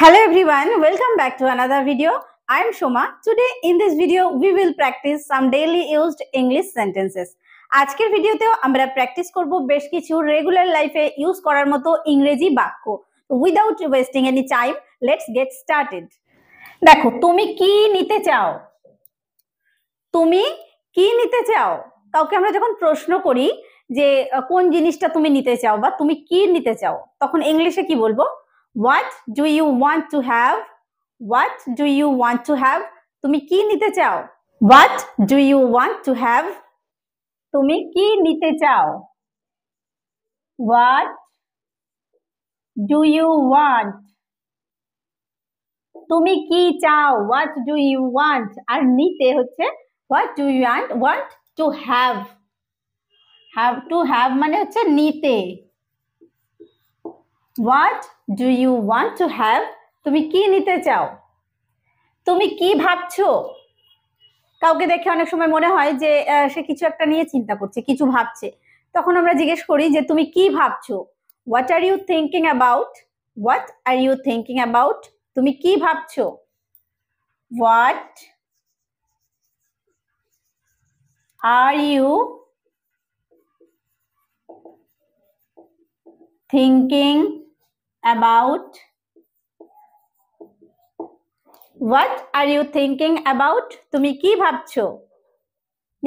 Hello everyone, welcome back to another video. I am Shoma. Today in this video we will practice some daily used English sentences. আজকের ভিডিওতেও আমরা practice করব বেশ কিছু regular লাইফে use করার মতো ইংরেজি বাক্য। Without wasting any time, let's get started. দেখো, তুমি কি নিতে চাও? তুমি কি নিতে চাও? কাউকে আমরা যখন প্রশ্ন করি যে কোন জিনিসটা তুমি নিতে চাও বা তুমি কি নিতে চাও, তখন ইংলিশে কি বলবো? What do you want to have? What do you want to have? তুমি কি নিতে চাও? What do you want to have? তুমি কি নিতে চাও? What do you want? তুমি কি চাও? What do you want? আর নিতে হচ্ছে what do you want to have? Have to have মানে হচ্ছে নিতে। What do you want to have? তুমি কি নিতে চাও? তুমি কি ভাবছো? কাউকে দেখে অনেক সময় মনে হয় যে সে কিছু একটা নিয়ে চিন্তা করছে, কিছু ভাবছে। তখন আমরা জিজ্ঞেস করি যে তুমি কি ভাবছো? What are you thinking about? What are you thinking about? তুমি কি ভাবছো? What are you thinking about? What are you thinking about? তুমি কি ভাবছো?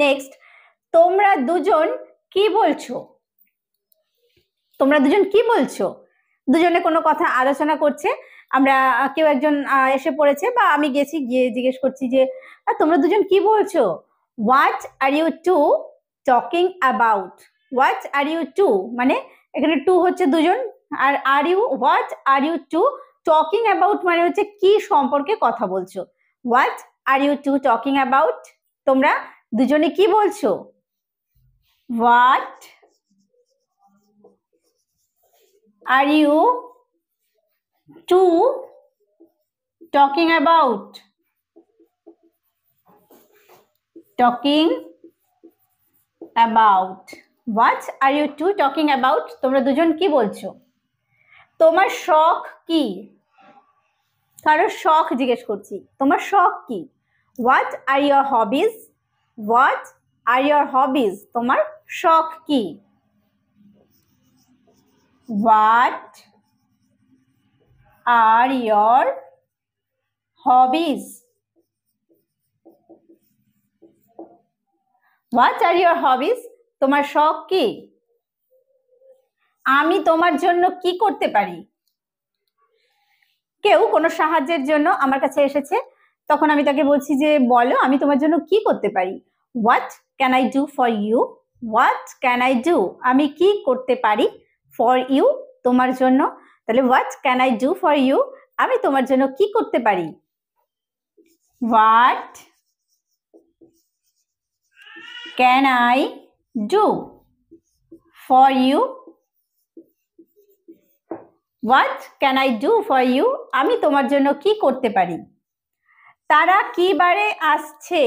নেক্সট, তোমরা দুজন কি বলছো? তোমরা দুজন কি বলছো? দুজনে কোনো কথা আলোচনা করছে। আমরা কেউ একজন এসে পড়েছে বা আমি গেছি, গিয়ে জিজ্ঞেস করছি যে তোমরা দুজন কি বলছো? What are you two talking about? What are you two মানে এখানে টু হচ্ছে দুজন, আর are you, what are you two talking about মানে হচ্ছে কি সম্পর্কে কথা বলছো। What are you two talking about? তোমরা দুজনে কি বলছো? What are you two talking about? Talking about. What are you two talking about? তোমরা দুজন কি বলছো? তোমার শখ কি? কারো শখ জিজ্ঞেস করছি, তোমার শখ কি? What are your hobbies? What are your hobbies? তোমার শখ কি? What are your hobbies? What are your hobbies? তোমার শখ কি? আমি তোমার জন্য কি করতে পারি? কেউ কোনো সাহায্যের জন্য আমার কাছে এসেছে, তখন আমি তাকে বলছি যে বলো আমি তোমার জন্য কি করতে পারি। What can I do for you? What can I do? আমি কি করতে পারি? ফর ইউ, তোমার জন্য। তাহলে what can I do for you? আমি তোমার জন্য কি করতে পারি? What can I do for you? What can I do for you? আমি তোমার জন্য কি করতে পারি? তারা কি বারে আসছে?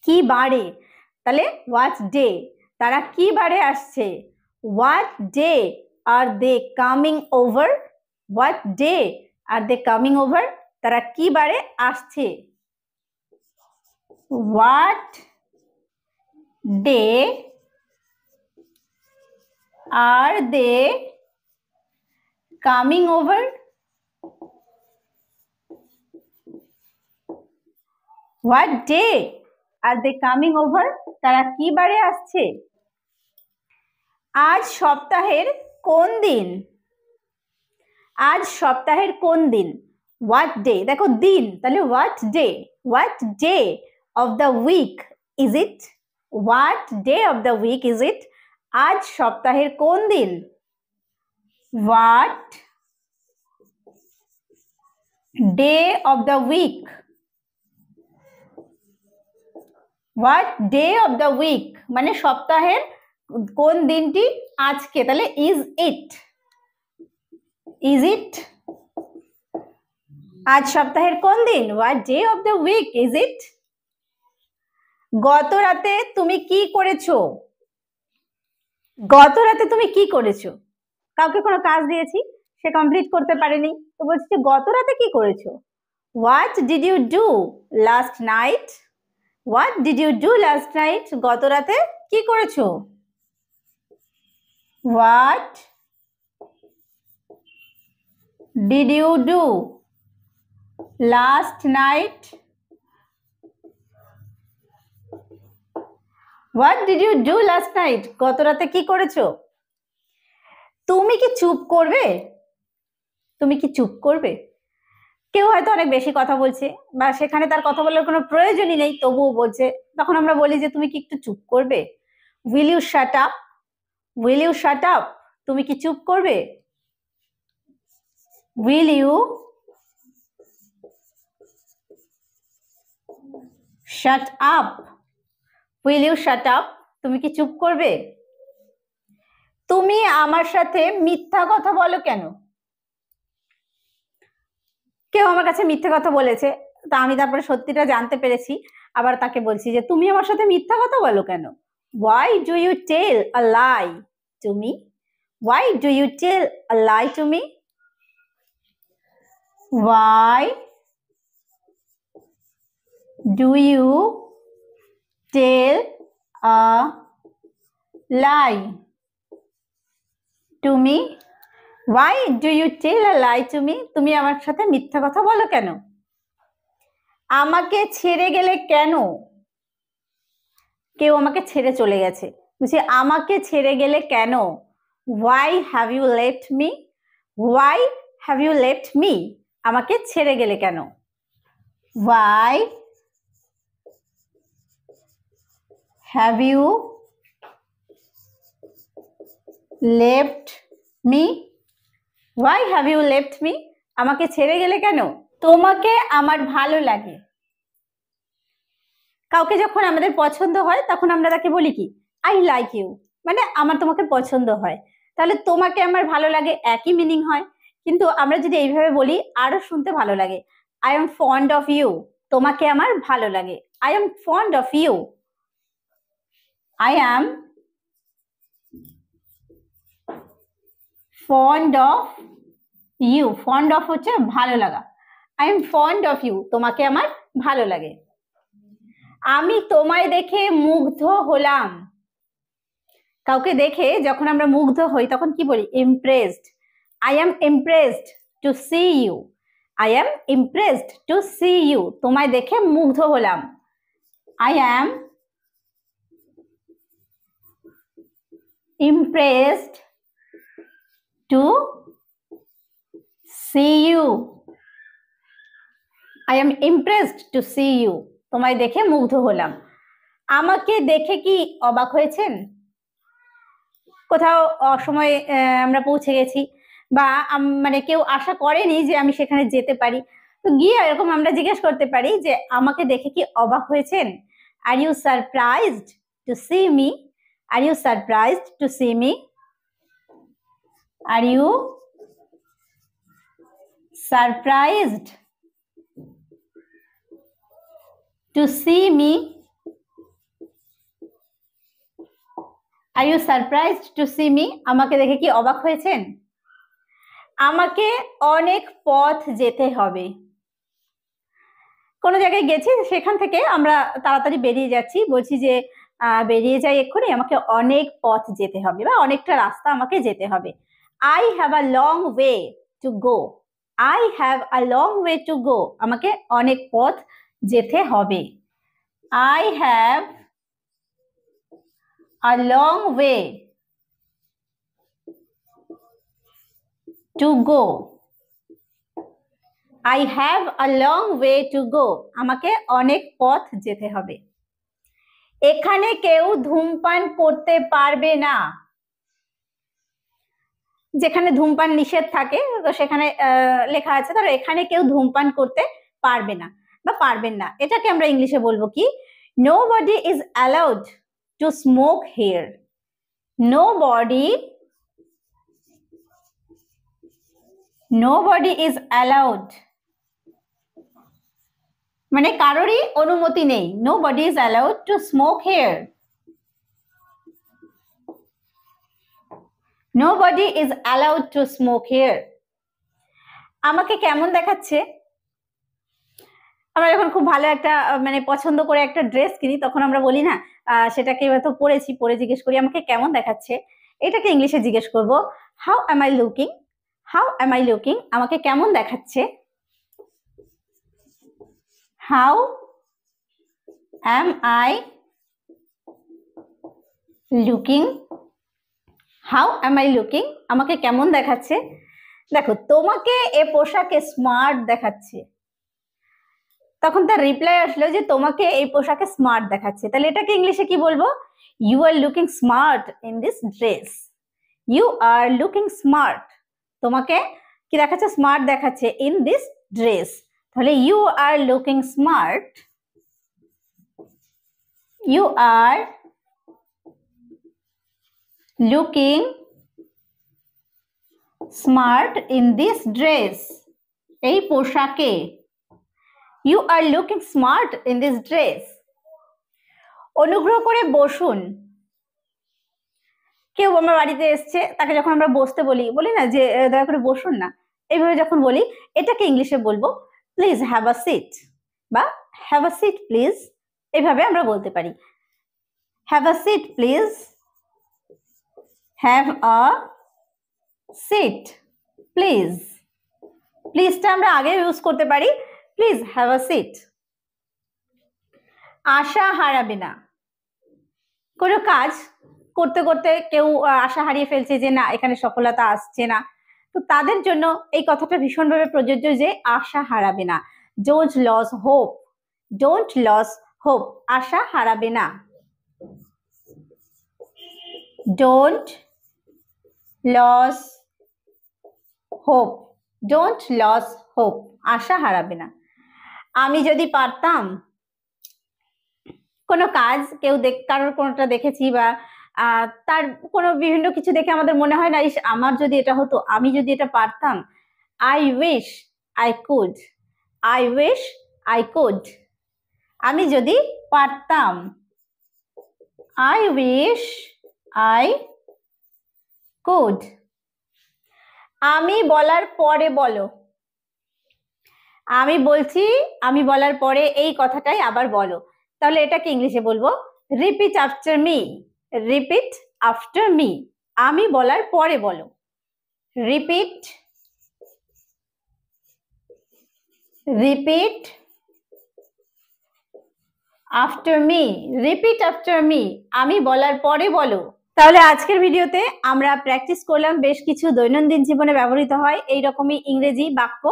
কি বারে? তাহলে হোয়াট ডে? তারা কি বারে আসছে? What day are they coming over? What day are they coming over? তারা কি বারে আসছে? What day are they coming over? What day are they coming over? তারা কি বারে আসছে? আজ সপ্তাহের কোন দিন? আজ সপ্তাহের কোন দিন? What day? দেখো দিন, তাহলে what day? What day of the week is it? What day of the week is it? আজ সপ্তাহের কোন দিন? What day of the week? What day of the week মানে সপ্তাহের কোন দিনটি আজকে, তাহলে is it? Is it? আজ সপ্তাহের কোন দিন? What day of the week is it? গত রাতে তুমি কি করেছো? গত রাতে তুমি কি করেছো? কাউকে কোনো কাজ দিয়েছি, সে কমপ্লিট করতে পারেনি, তো বলছি যে গত রাতে কি করেছো? What did you do last night? What did you do last night? গত রাতে কি করেছো? What did you do last night? What did you do last night? গত রাতে কি করেছো? তুমি কি চুপ করবে? তুমি কি চুপ করবে? কেউ হয়তো অনেক বেশি কথা বলছে বা সেখানে তার কথা বলার কোনো প্রয়োজনই নেই, তবুও বলছে, তখন আমরা বলি যে তুমি কি একটু চুপ করবে? Will you shut up? Will you shut up? তুমি কি চুপ করবে? Will you shut up? Will you shut up? তুমি কি চুপ করবে? তুমি আমার সাথে মিথ্যা কথা বলো কেন? কেউ আমার কাছে মিথ্যা কথা বলেছে, তা আমি তারপরে সত্যিটা জানতে পেরেছি, আবার তাকে বলছি যে তুমি আমার সাথে মিথ্যা কথা বলো কেন? Why do you tell a lie to me? Why do you tell a lie to me? Why do you tell a lie to me? Why do you tell a lie to me? তুমি আমার সাথে মিথ্যা কথা বলো কেন? আমাকে ছেড়ে গেলে কেন? কেউ আমাকে ছেড়ে চলে গেছে, বলছি আমাকে ছেড়ে গেলে কেন? Why have you left me? Why have you left me? আমাকে ছেড়ে গেলে কেন? Why have you left me? Why have you left me? আমাকে ছেড়ে গেলে কেন? তোমাকে আমার ভালো লাগে। কাউকে যখন আমাদের পছন্দ হয় তখন আমরা তাকে বলি কি? আই লাইক ইউ, মানে আমার তোমাকে পছন্দ হয়। তাহলে তোমাকে আমার ভালো লাগে একই মিনিং হয়, কিন্তু আমরা যদি এইভাবে বলি আরো শুনতে ভালো লাগে। I am fond of you. তোমাকে আমার ভালো লাগে। I am fond of you. I am fond of you. Fond of হচ্ছে ভালো লাগা। I am fond of you. তোমাকে আমার ভালো লাগে। আমি তোমায় দেখে মুগ্ধ হলাম। কাউকে দেখে যখন আমরা মুগ্ধ হই তখন কি বলি? Impressed. I am impressed to see you. I am impressed to see you. তোমায় দেখে মুগ্ধ হলাম। I am impressed to see you. I am impressed to see you. তোমায় দেখে মুগ্ধ হলাম। আমাকে দেখে কি অবাক হয়েছেন? কোথাও অসময়ে আমরা পৌঁছে গেছি বা মানে কেউ আশা করেনি যে আমি সেখানে যেতে পারি, তো গিয়ে এরকম আমরা জিজ্ঞেস করতে পারি যে আমাকে দেখে কি অবাক হয়েছেন? Are you surprised to see me? Are you surprised to see me? Are you surprised to see me? Are you surprised to see me? আমাকে দেখে কি অবাক হয়েছেন? আমাকে অনেক পথ যেতে হবে। কোনো জায়গায় গেছি, সেখান থেকে আমরা তাড়াতাড়ি বেরিয়ে যাচ্ছি, বলছি যে বেরিয়ে যাই এক্ষুনি, আমাকে অনেক পথ যেতে হবে বা অনেকটা রাস্তা আমাকে যেতে হবে। I have a long way to go. I have a long way to go. আমাকে অনেক পথ যেতে হবে। I have a long way to go. I have a long way to go. আমাকে অনেক পথ যেতে হবে। এখানে কেউ ধূমপান করতে পারবে না। যেখানে ধূমপান নিষেধ থাকে তো সেখানে লেখা আছে, ধরো এখানে কেউ ধূমপান করতে পারবে না বা পারবেন না, এটাকে আমরা ইংলিশে বলবো কি? Nobody is allowed to smoke here. Nobody is allowed, মানে কারোরই অনুমতি নেই। Nobody is allowed to smoke here. Nobody is allowed to smoke here. আমাকে কেমন দেখাচ্ছে? আমরা যখন খুব ভালো একটা মানে পছন্দ করে একটা ড্রেস কিনি তখন আমরা বলি না সেটাকে হয়তো পরেছি, পরে জিজ্ঞেস করি আমাকে কেমন দেখাচ্ছে। এটাকে ইংলিশে জিজ্ঞেস করব how am I looking. How am I looking, আমাকে কেমন দেখাচ্ছে। How am I looking. How am I looking, আমাকে কেমন দেখাচ্ছে। দেখো, তোমাকে এ পোশাকে স্মার্ট দেখাচ্ছে। তখন তার রিপ্লাই আসলো যে তোমাকে এই পোশাকে স্মার্ট দেখাচ্ছে। তাহলে এটাকে ইংলিশে কি বলবো? You are looking smart in this dress. You are looking smart, তোমাকে কি দেখাচ্ছে? স্মার্ট দেখাচ্ছে ইন দিস ড্রেস। তাহলে you are looking smart, you are looking smart in this dress, এই পোশাকে। You are looking smart in this dress. অনুগ্রহ করে বসুন। কেউ আমার বাড়িতে এসছে, তাকে যখন আমরা বসতে বলি, বলি না যে দয়া করে বসুন না, এইভাবে যখন বলি এটাকে ইংলিশে বলবো প্লিজ হ্যাভ আ সিট, বা হ্যাভ আ সিট প্লিজ, এইভাবে আমরা বলতে পারি। Have a seat please, have a seat please. প্লিজটা আমরা আগে ইউজ করতে পারি, প্লিজ হ্যাভ আ সিট। আশা হারাবে না। কোনো কাজ করতে করতে কেউ আশা হারিয়ে ফেলছে যে না এখানে সফলতা আসছে না, তো তাদের জন্য এই কথাটা ভীষণভাবে প্রযোজ্য যে আশা হারাবে না। Don't lose hope, don't lose hope, আশা হারাবে না। Don't lose hope, don't lose hope, আশা হারাবে না। আমি যদি পারতাম। কোনো কাজ কেউ কারোর কোনোটা দেখেছি বা তার কোনো বিভিন্ন কিছু দেখে আমাদের মনে হয় না ইস আমার যদি এটা হতো, আমি যদি এটা পারতাম। I wish I could, I wish I could, আমি যদি পারতাম। I wish I could. আমি বলার পরে বলো। আমি বলছি, আমি বলার পরে এই কথাটাই আবার বলো। তাহলে এটাকে ইংলিশে বলবো repeat after me, repeat after me. আমি বলার পরে বলো। Repeat, repeat after me, repeat after me, আমি বলার পরে বলো। তাহলে আজকের ভিডিওতে আমরা প্র্যাকটিস করলাম বেশ কিছু দৈনন্দিন জীবনে ব্যবহৃত হয় এইরকমই ইংরেজি বাক্য।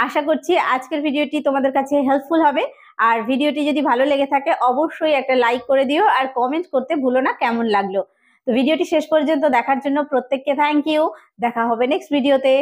আশা করছি আজকের ভিডিওটি তোমাদের কাছে হেল্পফুল হবে। আর ভিডিওটি যদি ভালো লেগে থাকে অবশ্যই একটা লাইক করে দিও আর কমেন্ট করতে ভুলো না কেমন লাগলো। তো ভিডিওটি শেষ পর্যন্ত দেখার জন্য প্রত্যেককে থ্যাংক ইউ। দেখা হবে নেক্সট ভিডিওতে।